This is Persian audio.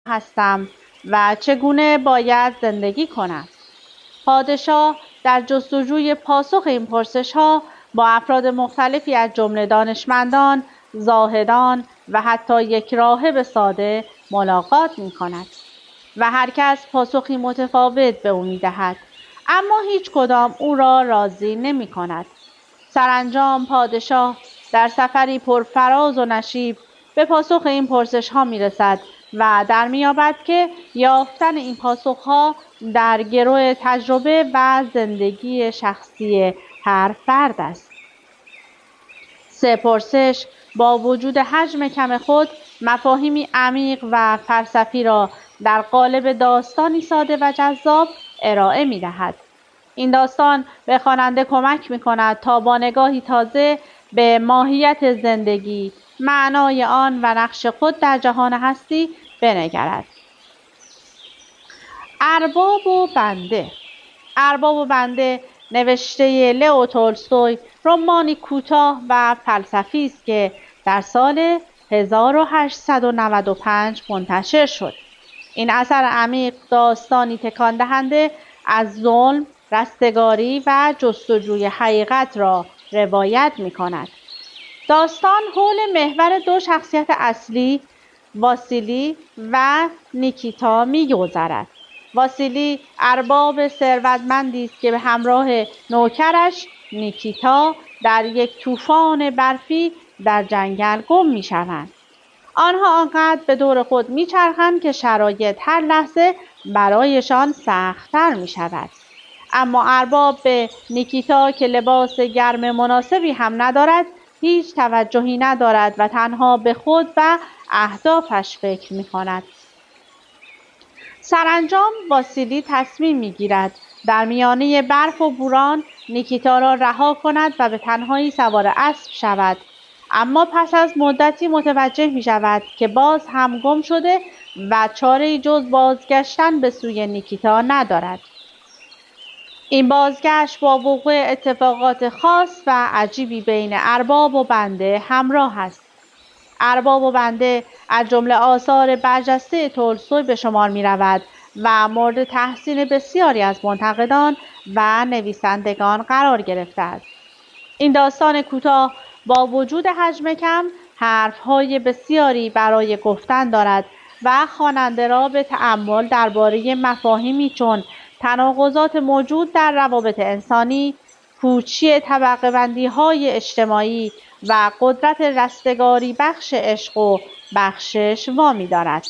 هستم و چگونه باید زندگی کنم. پادشاه در جستجوی پاسخ این پرسش‌ها با افراد مختلفی از جمله دانشمندان، زاهدان و حتی یک راهب ساده ملاقات می‌کند و هر کس پاسخی متفاوت به او می‌دهد، اما هیچ کدام او را راضی نمی‌کند. سرانجام پادشاه در سفری پرفراز و نشیب به پاسخ این پرسش‌ها می‌رسد و در می‌یابد که یافتن این پاسخ‌ها در گرو تجربه و زندگی شخصی هر فرد است. 3 پرسش با وجود حجم کم خود مفاهیمی عمیق و فلسفی را در قالب داستانی ساده و جذاب ارائه می‌دهد. این داستان به خواننده کمک می‌کند تا با نگاهی تازه به ماهیت زندگی، معنای آن و نقش خود در جهان هستی بنگرد. ارباب و بنده. ارباب و بنده نوشته لئو تولستوی رمانی کوتاه و فلسفی است که در سال 1895 منتشر شد. این اثر عمیق داستانی تکان دهنده از ظلم، رستگاری و جستجوی حقیقت را روایت می‌کند. داستان حول محور 2 شخصیت اصلی، واسیلی و نیکیتا می‌گذرد. واسیلی ارباب ثروتمندی است که به همراه نوکرش نیکیتا در یک طوفان برفی در جنگل گم می‌شوند. آنها آنقدر به دور خود می‌چرخند که شرایط هر لحظه برایشان سخت‌تر می‌شود. اما ارباب به نیکیتا که لباس گرم مناسبی هم ندارد هیچ توجهی ندارد و تنها به خود و اهدافش فکر می‌کند. سرانجام واسیلی تصمیم می‌گیرد در میانه برف و بوران نیکیتا را رها کند و به تنهایی سوار اسب شود، اما پس از مدتی متوجه می‌شود که باز هم گم شده و چاره‌ای جز بازگشتن به سوی نیکیتا ندارد. این بازگشت با وقوع اتفاقات خاص و عجیبی بین ارباب و بنده همراه است. ارباب و بنده از جمله آثار برجسته تولستوی به شمار می‌رود و مورد تحسین بسیاری از منتقدان و نویسندگان قرار گرفته است. این داستان کوتاه با وجود حجم کم حرف‌های بسیاری برای گفتن دارد و خواننده را به تأمل درباره مفاهیمی چون تناقضات موجود در روابط انسانی، پوچی طبقه‌بندی‌های اجتماعی و قدرت رستگاری بخش عشق و بخشش وامی دارد.